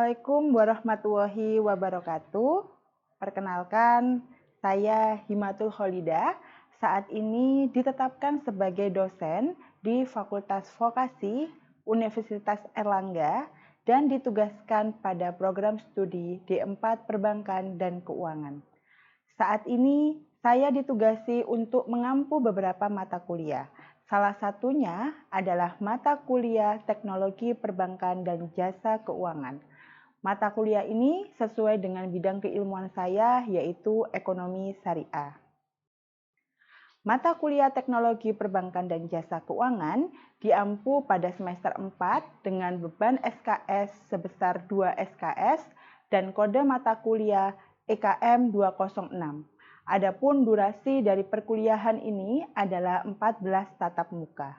Assalamualaikum warahmatullahi wabarakatuh. Perkenalkan, saya Himatul Kholidah. Saat ini ditetapkan sebagai dosen di Fakultas Vokasi Universitas Erlangga dan ditugaskan pada program studi D4 Perbankan dan Keuangan. Saat ini saya ditugasi untuk mengampu beberapa mata kuliah. Salah satunya adalah mata kuliah Teknologi Perbankan dan Jasa Keuangan. Mata kuliah ini sesuai dengan bidang keilmuan saya, yaitu Ekonomi Syariah. Mata kuliah Teknologi Perbankan dan Jasa Keuangan diampu pada semester 4 dengan beban SKS sebesar 2 SKS dan kode mata kuliah EKM 206. Adapun durasi dari perkuliahan ini adalah 14 tatap muka.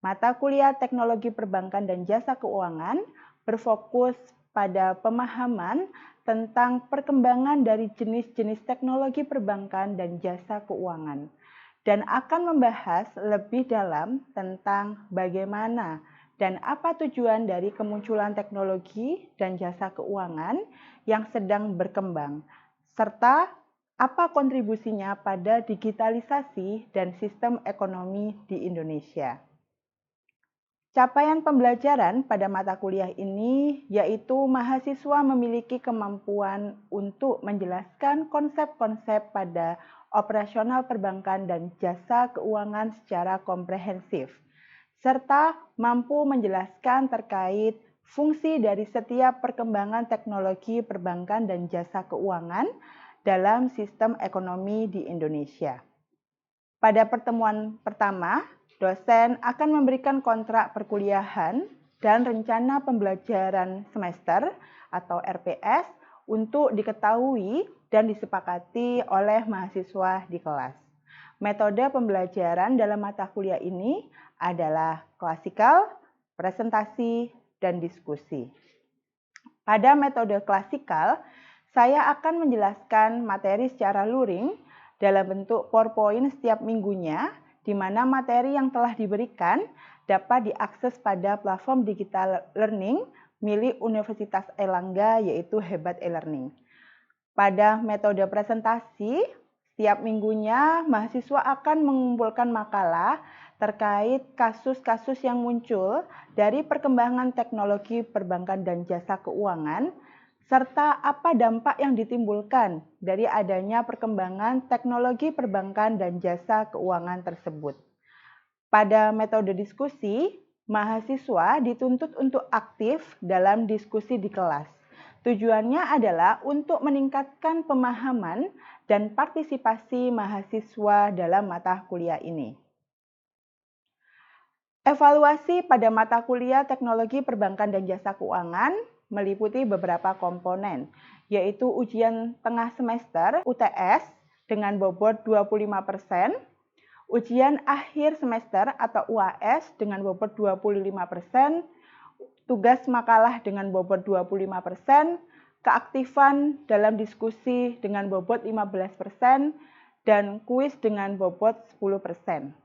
Mata kuliah Teknologi Perbankan dan Jasa Keuangan berfokus pada pemahaman tentang perkembangan dari jenis-jenis teknologi perbankan dan jasa keuangan, dan akan membahas lebih dalam tentang bagaimana dan apa tujuan dari kemunculan teknologi dan jasa keuangan yang sedang berkembang, serta apa kontribusinya pada digitalisasi dan sistem ekonomi di Indonesia. Capaian pembelajaran pada mata kuliah ini yaitu mahasiswa memiliki kemampuan untuk menjelaskan konsep-konsep pada operasional perbankan dan jasa keuangan secara komprehensif, serta mampu menjelaskan terkait fungsi dari setiap perkembangan teknologi perbankan dan jasa keuangan dalam sistem ekonomi di Indonesia. Pada pertemuan pertama, dosen akan memberikan kontrak perkuliahan dan rencana pembelajaran semester atau RPS untuk diketahui dan disepakati oleh mahasiswa di kelas. Metode pembelajaran dalam mata kuliah ini adalah klasikal, presentasi, dan diskusi. Pada metode klasikal, saya akan menjelaskan materi secara luring dalam bentuk PowerPoint setiap minggunya, di mana materi yang telah diberikan dapat diakses pada platform digital learning milik Universitas Erlangga, yaitu Hebat e-Learning. Pada metode presentasi, setiap minggunya mahasiswa akan mengumpulkan makalah terkait kasus-kasus yang muncul dari perkembangan teknologi perbankan dan jasa keuangan, serta apa dampak yang ditimbulkan dari adanya perkembangan teknologi perbankan dan jasa keuangan tersebut. Pada metode diskusi, mahasiswa dituntut untuk aktif dalam diskusi di kelas. Tujuannya adalah untuk meningkatkan pemahaman dan partisipasi mahasiswa dalam mata kuliah ini. Evaluasi pada mata kuliah Teknologi Perbankan dan Jasa Keuangan meliputi beberapa komponen, yaitu ujian tengah semester UTS dengan bobot 25%, ujian akhir semester atau UAS dengan bobot 25%, tugas makalah dengan bobot 25%, keaktifan dalam diskusi dengan bobot 15%, dan kuis dengan bobot 10%.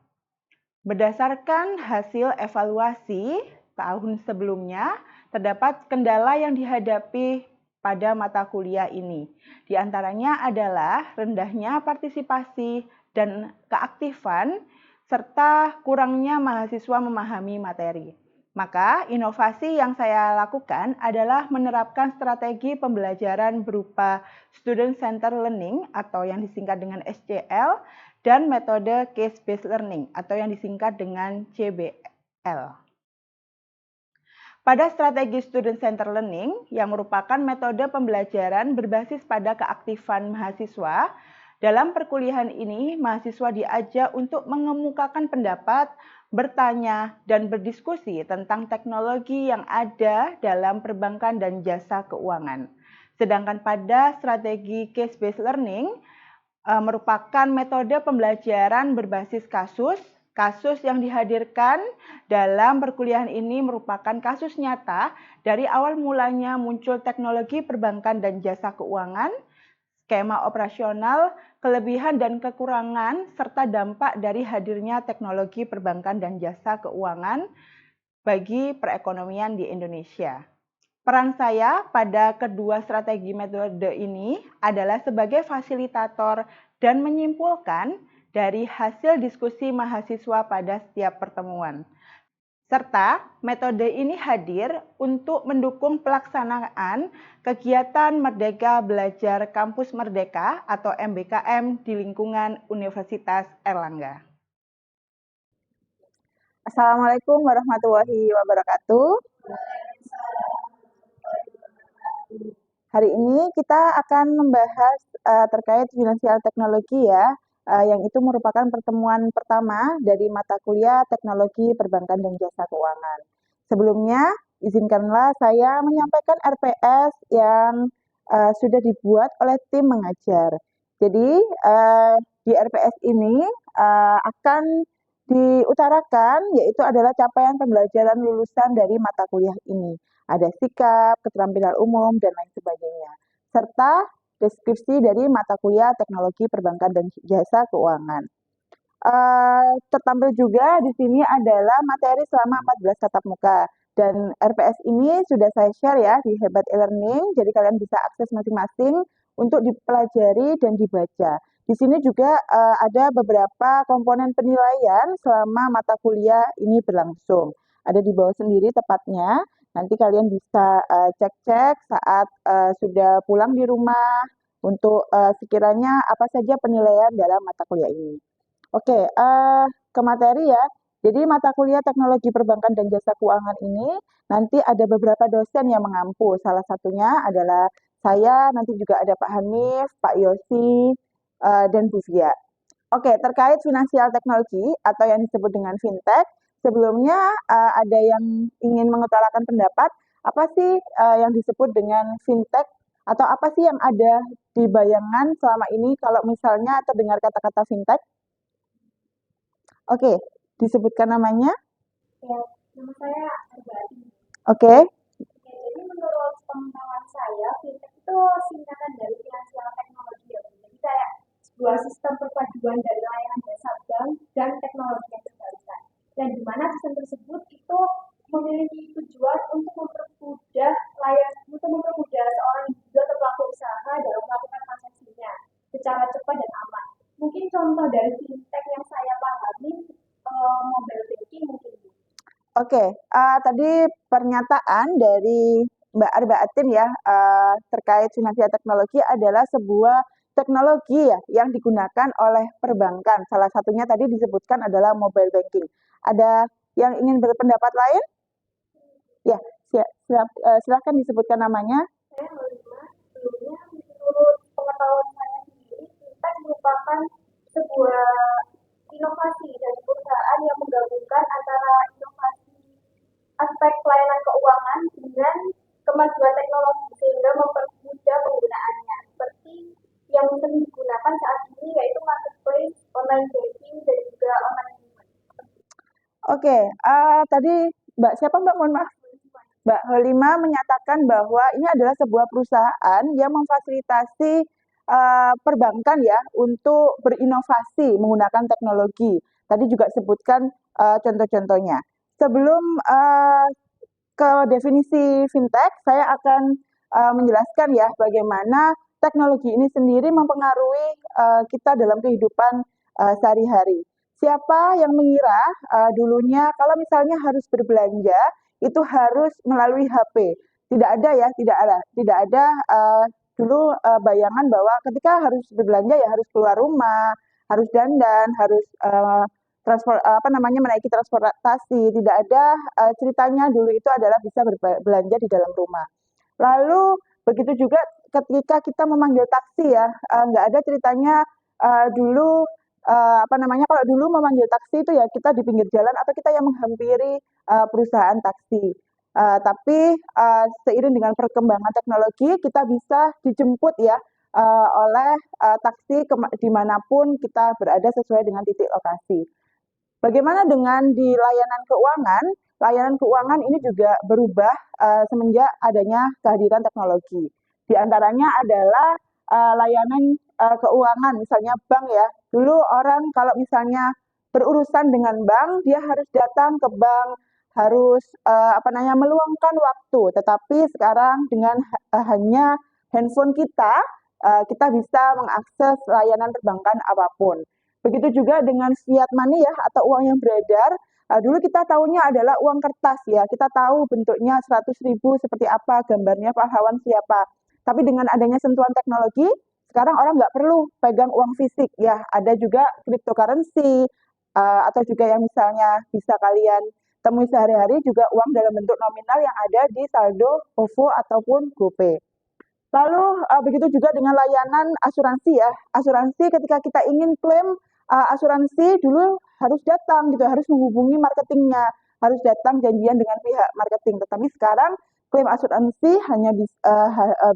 Berdasarkan hasil evaluasi tahun sebelumnya, terdapat kendala yang dihadapi pada mata kuliah ini. Di antaranya adalah rendahnya partisipasi dan keaktifan, serta kurangnya mahasiswa memahami materi. Maka, inovasi yang saya lakukan adalah menerapkan strategi pembelajaran berupa Student Centered Learning atau yang disingkat dengan SCL, dan metode Case-Based Learning atau yang disingkat dengan CBL. Pada strategi Student Centered Learning yang merupakan metode pembelajaran berbasis pada keaktifan mahasiswa, dalam perkuliahan ini mahasiswa diajak untuk mengemukakan pendapat, bertanya, dan berdiskusi tentang teknologi yang ada dalam perbankan dan jasa keuangan. Sedangkan pada strategi Case-Based Learning merupakan metode pembelajaran berbasis kasus. Kasus yang dihadirkan dalam perkuliahan ini merupakan kasus nyata dari awal mulanya muncul teknologi perbankan dan jasa keuangan, skema operasional, kelebihan dan kekurangan, serta dampak dari hadirnya teknologi perbankan dan jasa keuangan bagi perekonomian di Indonesia. Peran saya pada kedua strategi metode ini adalah sebagai fasilitator dan menyimpulkan dari hasil diskusi mahasiswa pada setiap pertemuan. Serta metode ini hadir untuk mendukung pelaksanaan kegiatan Merdeka Belajar Kampus Merdeka atau MBKM di lingkungan Universitas Erlangga. Assalamualaikum warahmatullahi wabarakatuh. Hari ini kita akan membahas terkait finansial teknologi ya, yang itu merupakan pertemuan pertama dari mata kuliah Teknologi Perbankan dan Jasa Keuangan. Sebelumnya, izinkanlah saya menyampaikan RPS yang sudah dibuat oleh tim mengajar. Jadi, di RPS ini akan diutarakan yaitu adalah capaian pembelajaran lulusan dari mata kuliah ini. Ada sikap, keterampilan umum, dan lain sebagainya. Serta deskripsi dari mata kuliah Teknologi Perbankan dan Jasa Keuangan. Tertampil juga di sini adalah materi selama 14 tatap muka. Dan RPS ini sudah saya share ya di Hebat e-Learning, jadi kalian bisa akses masing-masing untuk dipelajari dan dibaca. Di sini juga ada beberapa komponen penilaian selama mata kuliah ini berlangsung. Ada di bawah sendiri tepatnya. Nanti kalian bisa cek-cek saat sudah pulang di rumah untuk sekiranya apa saja penilaian dalam mata kuliah ini. Oke, ke materi ya. Jadi mata kuliah Teknologi Perbankan dan Jasa Keuangan ini nanti ada beberapa dosen yang mengampu. Salah satunya adalah saya, nanti juga ada Pak Hanif, Pak Yosi, dan Bu Fia. Oke, terkait finansial teknologi atau yang disebut dengan fintech, sebelumnya ada yang ingin mengutarakan pendapat, apa sih yang disebut dengan fintech atau apa sih yang ada di bayangan selama ini kalau misalnya terdengar kata-kata fintech? Oke, disebutkan namanya. Ya, nama saya Arbati. Oke. Jadi menurut pengetahuan saya, fintech itu singkatan dari finansial teknologi ya. Jadi kayak sebuah sistem perpaduan dari layanan jasa bank dan teknologi yang terbarukan. Dan di mana sistem tersebut itu memiliki tujuan untuk mempermudah seorang individu atau pelaku usaha dalam melakukan transaksinya secara cepat dan aman. Mungkin contoh dari fintech yang saya pahami mobile banking mungkin. Oke, tadi pernyataan dari Mbak Arbaatin ya terkait finansial teknologi adalah sebuah teknologi ya yang digunakan oleh perbankan. Salah satunya tadi disebutkan adalah mobile banking. Ada yang ingin berpendapat lain? Ya, silakan disebutkan namanya. Saya melihat sebelumnya menurut pengetahuan saya sendiri, fintech merupakan sebuah inovasi dari perusahaan yang menggabungkan antara inovasi aspek pelayanan keuangan dengan kemajuan teknologi sehingga mempermudah penggunaannya seperti yang sering digunakan saat ini yaitu marketplace, online banking, dan juga online payment. Oke, tadi Mbak siapa Mbak? Mohon maaf. Mbak Holima menyatakan bahwa ini adalah sebuah perusahaan yang memfasilitasi perbankan ya untuk berinovasi menggunakan teknologi. Tadi juga sebutkan contoh-contohnya. Sebelum ke definisi fintech, saya akan menjelaskan ya bagaimana teknologi ini sendiri mempengaruhi kita dalam kehidupan sehari-hari. Siapa yang mengira dulunya kalau misalnya harus berbelanja itu harus melalui HP? Tidak ada ya, tidak ada dulu bayangan bahwa ketika harus berbelanja ya harus keluar rumah, harus dandan, harus menaiki transportasi. Tidak ada ceritanya dulu itu adalah bisa berbelanja di dalam rumah. Lalu begitu juga ketika kita memanggil taksi ya, nggak ada ceritanya dulu kalau dulu memanggil taksi itu ya kita di pinggir jalan atau kita yang menghampiri perusahaan taksi. Tapi seiring dengan perkembangan teknologi kita bisa dijemput ya oleh taksi dimanapun kita berada sesuai dengan titik lokasi. Bagaimana dengan di layanan keuangan? Layanan keuangan ini juga berubah semenjak adanya kehadiran teknologi. Di antaranya adalah layanan keuangan, misalnya bank ya. Dulu orang kalau misalnya berurusan dengan bank, dia harus datang ke bank, harus meluangkan waktu, tetapi sekarang dengan hanya handphone kita bisa mengakses layanan perbankan apapun. Begitu juga dengan fiat money ya, atau uang yang beredar. Dulu kita tahunya adalah uang kertas ya, kita tahu bentuknya 100.000 seperti apa, gambarnya pahlawan siapa. Tapi dengan adanya sentuhan teknologi, sekarang orang nggak perlu pegang uang fisik ya. Ada juga cryptocurrency, atau juga yang misalnya bisa kalian temui sehari-hari juga uang dalam bentuk nominal yang ada di saldo OVO ataupun GoPay. Lalu begitu juga dengan layanan asuransi ya. Asuransi ketika kita ingin klaim asuransi dulu harus datang gitu, harus menghubungi marketingnya, harus datang janjian dengan pihak marketing. Tetapi sekarang klaim asuransi hanya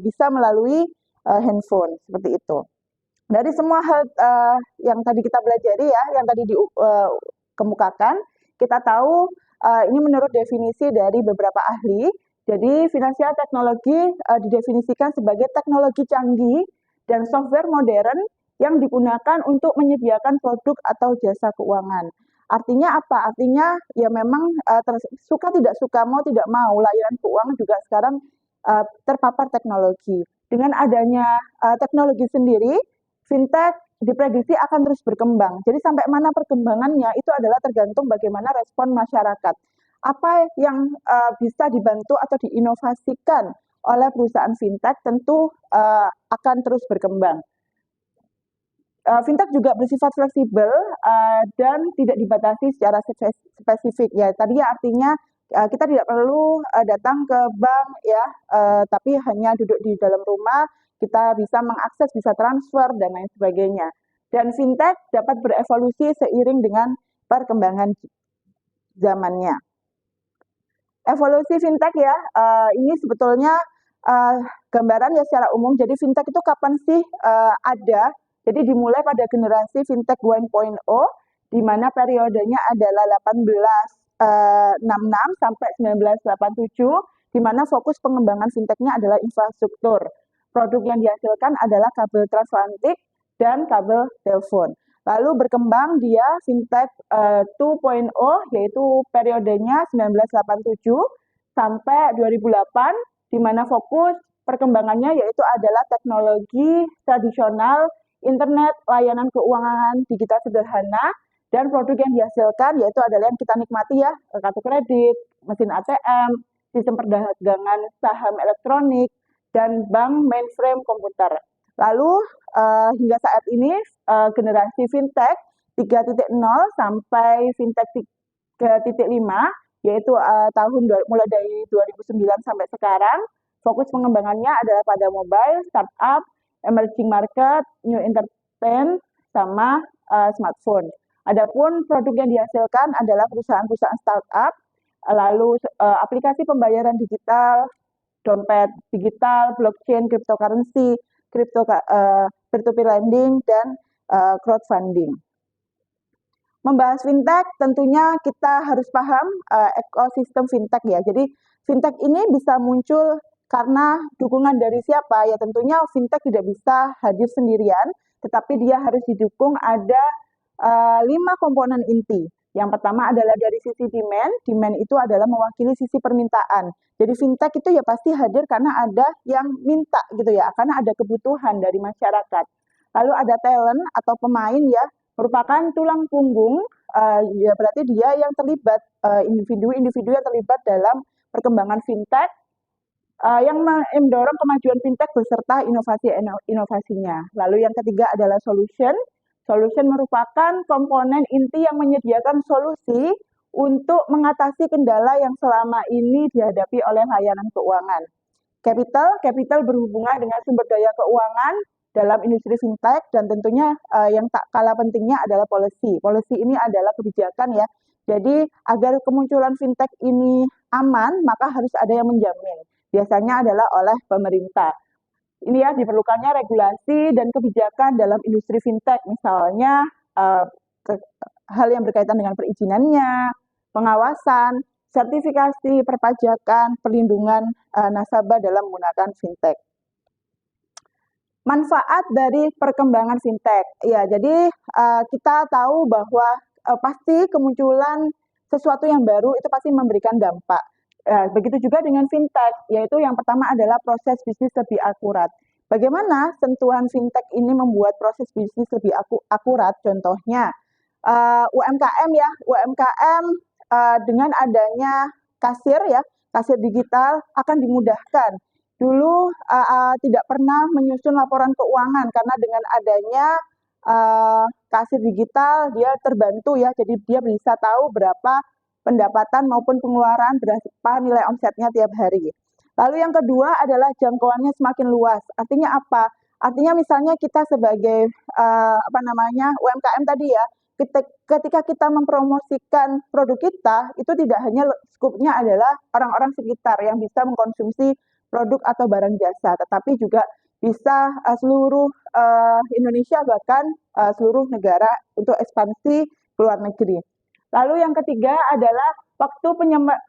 bisa melalui handphone seperti itu. Dari semua hal yang tadi kita pelajari ya, yang tadi dikemukakan, kita tahu ini menurut definisi dari beberapa ahli. Jadi finansial teknologi didefinisikan sebagai teknologi canggih dan software modern yang digunakan untuk menyediakan produk atau jasa keuangan. Artinya apa? Artinya ya memang suka tidak suka, mau tidak mau, layanan keuangan juga sekarang terpapar teknologi. Dengan adanya teknologi sendiri, fintech diprediksi akan terus berkembang. Jadi sampai mana perkembangannya itu adalah tergantung bagaimana respon masyarakat. Apa yang bisa dibantu atau diinovasikan oleh perusahaan fintech tentu akan terus berkembang. Fintech juga bersifat fleksibel dan tidak dibatasi secara spesifik ya. Tadi ya artinya kita tidak perlu datang ke bank ya, tapi hanya duduk di dalam rumah, kita bisa mengakses, bisa transfer dan lain sebagainya. Dan fintech dapat berevolusi seiring dengan perkembangan zamannya. Evolusi fintech ya, ini sebetulnya gambaran ya secara umum. Jadi fintech itu kapan sih ada? Jadi dimulai pada generasi fintech 1.0, di mana periodenya adalah 1866 sampai 1987, di mana fokus pengembangan fintechnya adalah infrastruktur. Produk yang dihasilkan adalah kabel transatlantik dan kabel telepon. Lalu berkembang dia fintech 2.0, yaitu periodenya 1987 sampai 2008, di mana fokus perkembangannya yaitu adalah teknologi tradisional, internet, layanan keuangan digital sederhana, dan produk yang dihasilkan yaitu adalah yang kita nikmati ya, kartu kredit, mesin ATM, sistem perdagangan saham elektronik, dan bank mainframe komputer. Lalu hingga saat ini generasi fintech 3.0 sampai fintech 3.5, yaitu mulai dari 2009 sampai sekarang, fokus pengembangannya adalah pada mobile, startup, emerging market, new entertainment, sama smartphone. Adapun produk yang dihasilkan adalah perusahaan-perusahaan startup, lalu aplikasi pembayaran digital, dompet digital, blockchain, cryptocurrency, peer-to-peer lending, dan crowdfunding. Membahas fintech, tentunya kita harus paham ekosistem fintech ya. Jadi fintech ini bisa muncul karena dukungan dari siapa? Ya tentunya fintech tidak bisa hadir sendirian, tetapi dia harus didukung ada 5 komponen inti. Yang pertama adalah dari sisi demand itu adalah mewakili sisi permintaan. Jadi fintech itu ya pasti hadir karena ada yang minta gitu ya, karena ada kebutuhan dari masyarakat. Lalu ada talent atau pemain ya, merupakan tulang punggung, ya berarti dia yang terlibat, individu-individu yang terlibat dalam perkembangan fintech, yang mendorong kemajuan fintech beserta inovasinya. Lalu yang ketiga adalah solution. Solution merupakan komponen inti yang menyediakan solusi untuk mengatasi kendala yang selama ini dihadapi oleh layanan keuangan. Capital berhubungan dengan sumber daya keuangan dalam industri fintech, dan tentunya yang tak kalah pentingnya adalah policy. Policy ini adalah kebijakan ya. Jadi agar kemunculan fintech ini aman, maka harus ada yang menjamin. Biasanya adalah oleh pemerintah. Ini ya, diperlukannya regulasi dan kebijakan dalam industri fintech, misalnya hal yang berkaitan dengan perizinannya, pengawasan, sertifikasi, perpajakan, perlindungan nasabah dalam menggunakan fintech. Manfaat dari perkembangan fintech, ya jadi kita tahu bahwa pasti kemunculan sesuatu yang baru itu pasti memberikan dampak. Begitu juga dengan fintech, yaitu yang pertama adalah proses bisnis lebih akurat. Bagaimana sentuhan fintech ini membuat proses bisnis lebih akurat? Contohnya UMKM ya, UMKM dengan adanya kasir ya, kasir digital akan dimudahkan. Dulu tidak pernah menyusun laporan keuangan karena dengan adanya kasir digital dia terbantu ya, jadi dia bisa tahu berapa pendapatan maupun pengeluaran berapa nilai omsetnya tiap hari. Lalu yang kedua adalah jangkauannya semakin luas. Artinya apa? Artinya misalnya kita sebagai UMKM tadi ya, ketika kita mempromosikan produk kita, itu tidak hanya skupnya adalah orang-orang sekitar yang bisa mengkonsumsi produk atau barang jasa, tetapi juga bisa seluruh Indonesia bahkan seluruh negara untuk ekspansi ke luar negeri. Lalu yang ketiga adalah waktu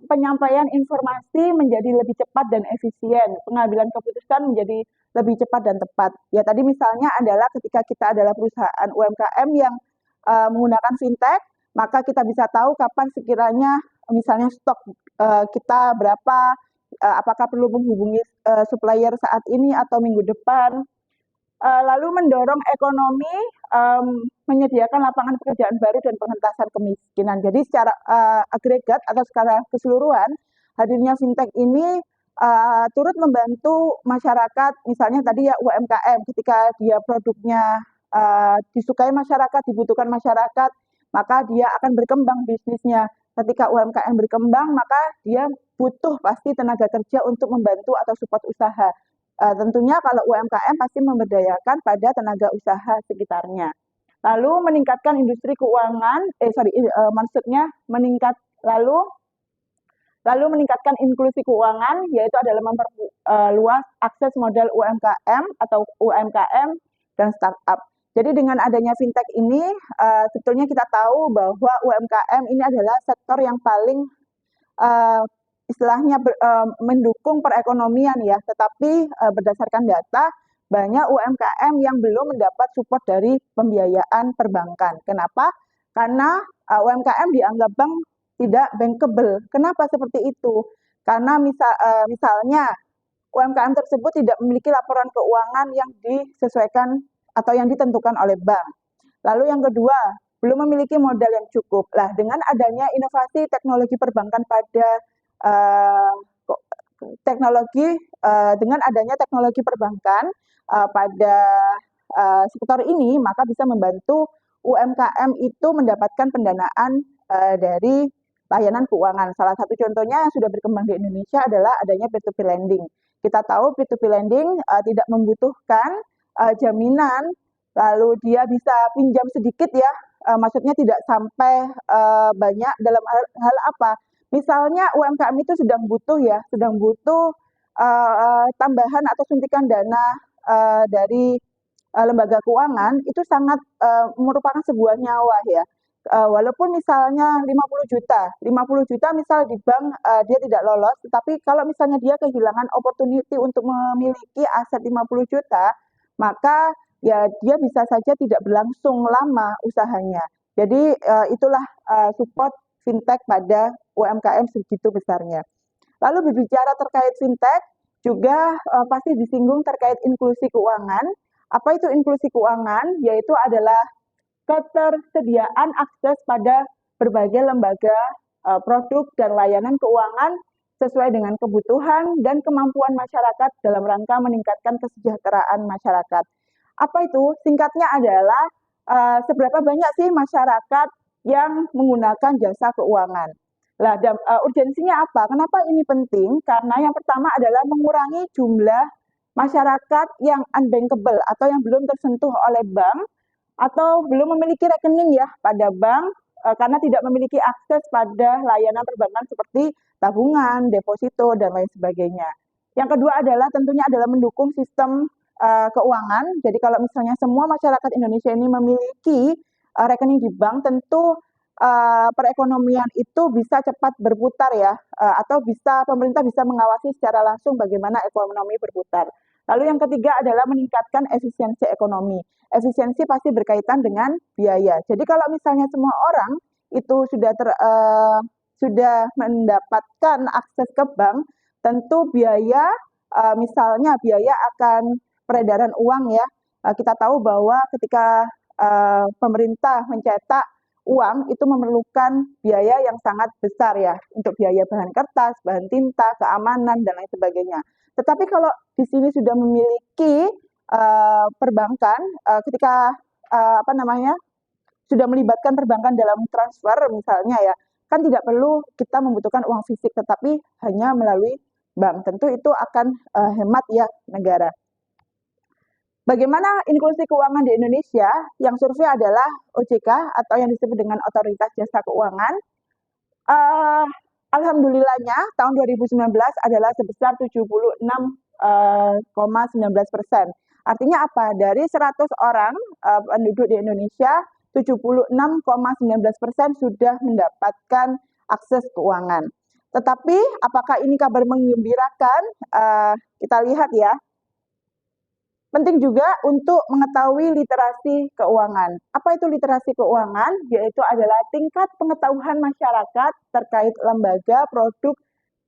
penyampaian informasi menjadi lebih cepat dan efisien, pengambilan keputusan menjadi lebih cepat dan tepat. Ya tadi misalnya adalah ketika kita adalah perusahaan UMKM yang menggunakan fintech, maka kita bisa tahu kapan sekiranya misalnya stok kita berapa, apakah perlu menghubungi supplier saat ini atau minggu depan. Lalu mendorong ekonomi, menyediakan lapangan pekerjaan baru dan pengentasan kemiskinan. Jadi secara agregat atau secara keseluruhan, hadirnya fintech ini turut membantu masyarakat, misalnya tadi ya UMKM, ketika dia produknya disukai masyarakat, dibutuhkan masyarakat, maka dia akan berkembang bisnisnya. Ketika UMKM berkembang, maka dia butuh pasti tenaga kerja untuk membantu atau support usaha. Tentunya kalau UMKM pasti memberdayakan pada tenaga usaha sekitarnya. Lalu meningkatkan industri keuangan, maksudnya lalu meningkatkan inklusi keuangan, yaitu adalah memperluas akses modal UMKM atau UMKM dan startup. Jadi dengan adanya fintech ini, sebetulnya kita tahu bahwa UMKM ini adalah sektor yang paling istilahnya mendukung perekonomian ya, tetapi berdasarkan data banyak UMKM yang belum mendapat support dari pembiayaan perbankan. Kenapa? Karena UMKM dianggap bank tidak bankable. Kenapa seperti itu? Karena misalnya UMKM tersebut tidak memiliki laporan keuangan yang disesuaikan atau yang ditentukan oleh bank. Lalu yang kedua, belum memiliki modal yang cukup. Nah, dengan adanya inovasi teknologi perbankan pada dengan adanya teknologi perbankan pada sektor ini, maka bisa membantu UMKM itu mendapatkan pendanaan dari layanan keuangan. Salah satu contohnya yang sudah berkembang di Indonesia adalah adanya P2P lending. Kita tahu P2P lending tidak membutuhkan jaminan, lalu dia bisa pinjam sedikit ya, maksudnya tidak sampai banyak dalam hal apa? Misalnya UMKM itu sedang butuh tambahan atau suntikan dana dari lembaga keuangan, itu sangat merupakan sebuah nyawa ya. Walaupun misalnya 50 juta misal di bank dia tidak lolos, tetapi kalau misalnya dia kehilangan opportunity untuk memiliki aset 50 juta, maka ya dia bisa saja tidak berlangsung lama usahanya. Jadi itulah support fintech pada UMKM segitu besarnya. Lalu berbicara terkait fintech, juga pasti disinggung terkait inklusi keuangan. Apa itu inklusi keuangan? Yaitu adalah ketersediaan akses pada berbagai lembaga, produk, dan layanan keuangan sesuai dengan kebutuhan dan kemampuan masyarakat dalam rangka meningkatkan kesejahteraan masyarakat. Apa itu? Singkatnya adalah seberapa banyak sih masyarakat yang menggunakan jasa keuangan. Nah, urgensinya apa? Kenapa ini penting? Karena yang pertama adalah mengurangi jumlah masyarakat yang unbankable atau yang belum tersentuh oleh bank atau belum memiliki rekening ya pada bank karena tidak memiliki akses pada layanan perbankan seperti tabungan, deposito, dan lain sebagainya. Yang kedua adalah tentunya adalah mendukung sistem keuangan. Jadi kalau misalnya semua masyarakat Indonesia ini memiliki rekening di bank, tentu perekonomian itu bisa cepat berputar ya, atau pemerintah bisa mengawasi secara langsung bagaimana ekonomi berputar. Lalu yang ketiga adalah meningkatkan efisiensi ekonomi. Efisiensi pasti berkaitan dengan biaya. Jadi kalau misalnya semua orang itu sudah sudah mendapatkan akses ke bank, tentu biaya, misalnya biaya akan peredaran uang ya. Kita tahu bahwa ketika pemerintah mencetak uang itu memerlukan biaya yang sangat besar ya, untuk biaya bahan kertas, bahan tinta, keamanan, dan lain sebagainya. Tetapi kalau di sini sudah memiliki perbankan, ketika apa namanya, sudah melibatkan perbankan dalam transfer misalnya ya, kan tidak perlu kita membutuhkan uang fisik, tetapi hanya melalui bank. Tentu itu akan hemat ya negara. Bagaimana inklusi keuangan di Indonesia? Yang survei adalah OJK atau yang disebut dengan Otoritas Jasa Keuangan. Alhamdulillahnya tahun 2019 adalah sebesar 76,19%. Artinya apa? Dari 100 orang penduduk di Indonesia, 76,19% sudah mendapatkan akses keuangan. Tetapi apakah ini kabar menggembirakan? Kita lihat ya. Penting juga untuk mengetahui literasi keuangan. Apa itu literasi keuangan? Yaitu adalah tingkat pengetahuan masyarakat terkait lembaga, produk,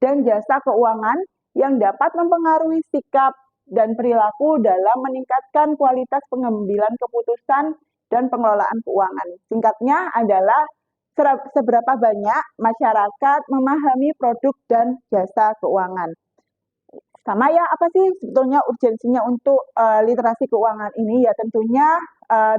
dan jasa keuangan yang dapat mempengaruhi sikap dan perilaku dalam meningkatkan kualitas pengambilan keputusan dan pengelolaan keuangan. Singkatnya adalah seberapa banyak masyarakat memahami produk dan jasa keuangan. Sama ya, apa sih sebetulnya urgensinya untuk literasi keuangan ini? Ya tentunya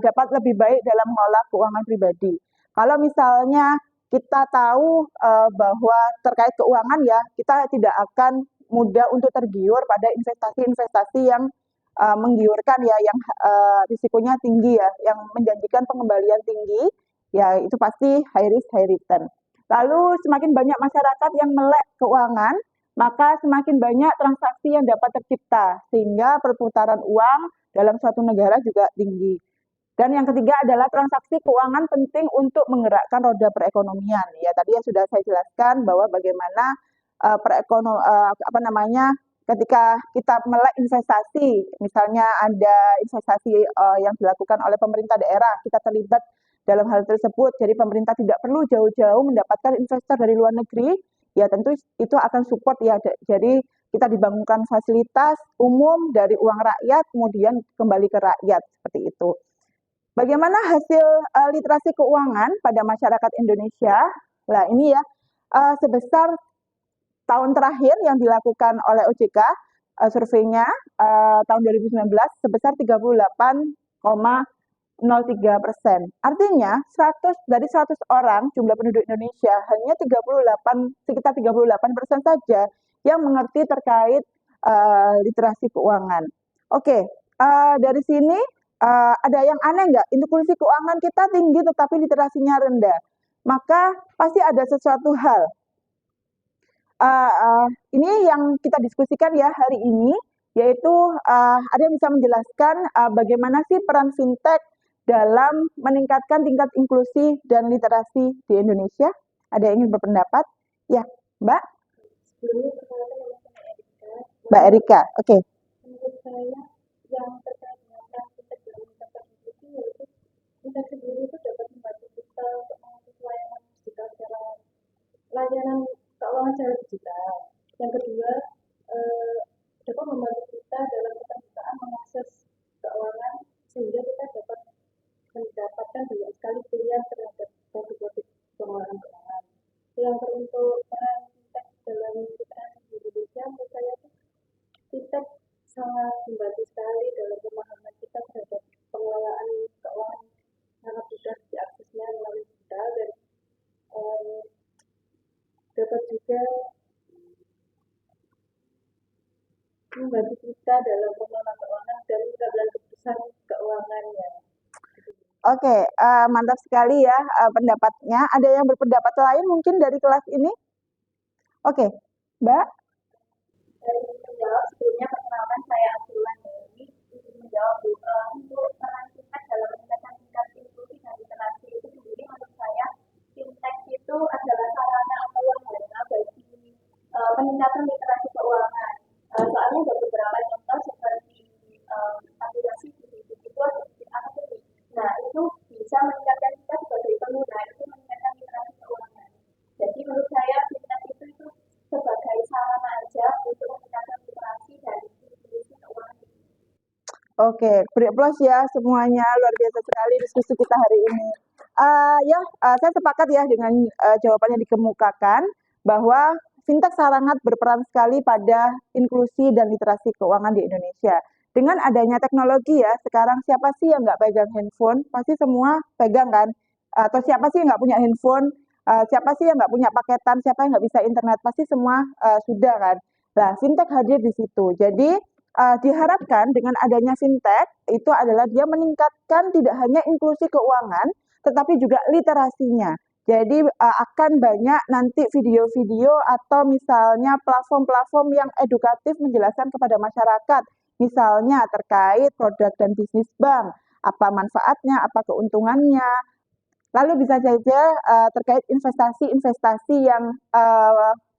dapat lebih baik dalam mengelola keuangan pribadi. Kalau misalnya kita tahu bahwa terkait keuangan ya, kita tidak akan mudah untuk tergiur pada investasi-investasi yang menggiurkan ya, yang risikonya tinggi ya, yang menjanjikan pengembalian tinggi, ya itu pasti high risk, high return. Lalu semakin banyak masyarakat yang melek keuangan, maka semakin banyak transaksi yang dapat tercipta, sehingga perputaran uang dalam suatu negara juga tinggi. Dan yang ketiga adalah transaksi keuangan penting untuk menggerakkan roda perekonomian. Ya tadi yang sudah saya jelaskan bahwa bagaimana ketika kita melek investasi, misalnya ada investasi yang dilakukan oleh pemerintah daerah, kita terlibat dalam hal tersebut. Jadi pemerintah tidak perlu jauh-jauh mendapatkan investor dari luar negeri, ya tentu itu akan support ya. Jadi kita dibangunkan fasilitas umum dari uang rakyat, kemudian kembali ke rakyat, seperti itu. Bagaimana hasil literasi keuangan pada masyarakat Indonesia? Nah ini ya, sebesar tahun terakhir yang dilakukan oleh OJK, surveinya tahun 2019 sebesar 38,03%. Artinya dari 100 orang jumlah penduduk Indonesia hanya sekitar 38% saja yang mengerti terkait literasi keuangan. Oke, dari sini ada yang aneh nggak? Inklusi keuangan kita tinggi tetapi literasinya rendah. Maka pasti ada sesuatu hal. Ini yang kita diskusikan ya hari ini, yaitu ada yang bisa menjelaskan bagaimana sih peran fintech dalam meningkatkan tingkat inklusi dan literasi di Indonesia. Ada yang ingin berpendapat? Ya, Mbak? Mbak Erika, oke. Menurut saya yang terkait dengan peran fintech dalam meningkatkan inklusi yaitu fintech sendiri itu dapat membantu kita untuk mengakses layanan digital layanan keuangan secara digital. Yang kedua, dapat membantu kita dalam keterbukaan mengakses keuangan sehingga kita dapat mendapatkan banyak sekali pilihan terhadap produk-produk pengelolaan keuangan. Yang untuk peran fintech dalam literasi di Indonesia, menurut saya fintech sangat membantu sekali dalam pemahaman kita terhadap pengelolaan keuangan sangat mudah diaksesnya melalui digital dan dapat juga membantu kita dalam pengelolaan keuangan dan mengambil keputusan keuangannya. Oke, mantap sekali ya pendapatnya. Ada yang berpendapat lain mungkin dari kelas ini? Oke, Mbak? Saya ingin menjawab, sebelumnya perkenalkan saya Abdullah Dewi, ingin menjawab untuk peran fintech dalam meningkatkan tingkat inklusi dan literasi itu sendiri. Menurut saya fintech itu adalah sarana atau wahana bagi peningkatan literasi keuangan. Soalnya ada beberapa contoh seperti aplikasi itu apa sih? Nah itu bisa meningkatkan kita sebagai pengguna, itu meningkatkan literasi keuangan. Jadi menurut saya Oke, beri aplaus ya semuanya, luar biasa sekali diskusi kita hari ini. Saya sepakat ya dengan jawaban yang dikemukakan bahwa fintech sangat berperan sekali pada inklusi dan literasi keuangan di Indonesia. Dengan adanya teknologi ya, sekarang siapa sih yang nggak pegang handphone? Pasti semua pegang kan? Atau siapa sih yang nggak punya handphone? Siapa sih yang nggak punya paketan? Siapa yang nggak bisa internet? Pasti semua sudah kan? Nah, fintech hadir di situ. Jadi, diharapkan dengan adanya fintech itu adalah dia meningkatkan tidak hanya inklusi keuangan, tetapi juga literasinya. Jadi akan banyak nanti video-video atau misalnya platform-platform yang edukatif menjelaskan kepada masyarakat, misalnya terkait produk dan bisnis bank, apa manfaatnya, apa keuntungannya. Lalu bisa saja terkait investasi-investasi yang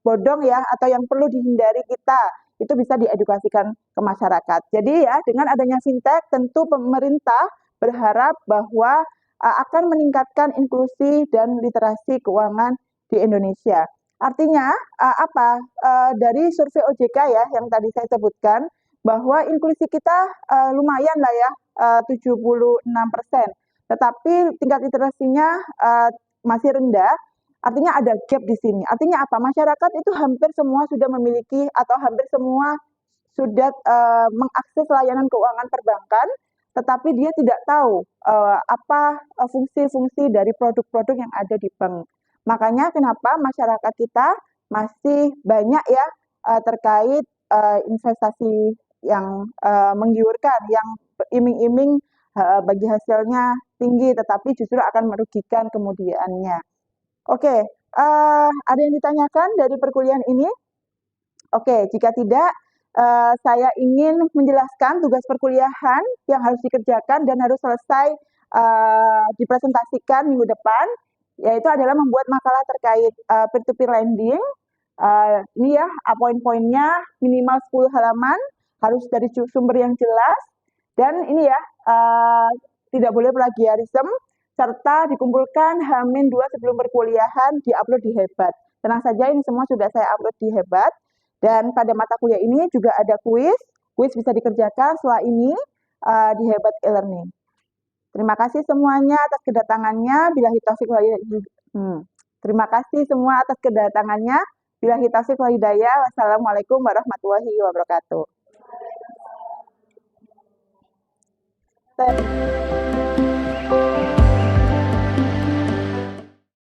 bodong ya atau yang perlu dihindari kita itu bisa diedukasikan ke masyarakat. Jadi ya dengan adanya fintech tentu pemerintah berharap bahwa akan meningkatkan inklusi dan literasi keuangan di Indonesia. Artinya apa? Dari survei OJK ya yang tadi saya sebutkan bahwa inklusi kita lumayan lah ya 76%. Tetapi tingkat literasinya masih rendah. Artinya ada gap di sini. Artinya apa? Masyarakat itu hampir semua sudah memiliki atau hampir semua sudah mengakses layanan keuangan perbankan, tetapi dia tidak tahu apa fungsi-fungsi dari produk-produk yang ada di bank. Makanya kenapa masyarakat kita masih banyak ya terkait investasi yang menggiurkan, yang iming-iming bagi hasilnya tinggi, tetapi justru akan merugikan kemudiannya. Oke, ada yang ditanyakan dari perkuliahan ini? Oke, jika tidak, saya ingin menjelaskan tugas perkuliahan yang harus dikerjakan dan harus selesai dipresentasikan minggu depan, yaitu adalah membuat makalah terkait peer-to-peer lending. Ini ya, poin-poinnya minimal 10 halaman, harus dari sumber yang jelas, dan ini ya, tidak boleh plagiarisme, serta dikumpulkan H-2 sebelum perkuliahan, diupload di Hebat. Tenang saja, ini semua sudah saya upload di Hebat. Dan pada mata kuliah ini juga ada kuis bisa dikerjakan setelah ini di Hebat e-learning. Terima kasih semuanya atas kedatangannya. Terima kasih semua atas kedatangannya. Billahi taufiq wal hidayah. Wassalamualaikum warahmatullahi wabarakatuh.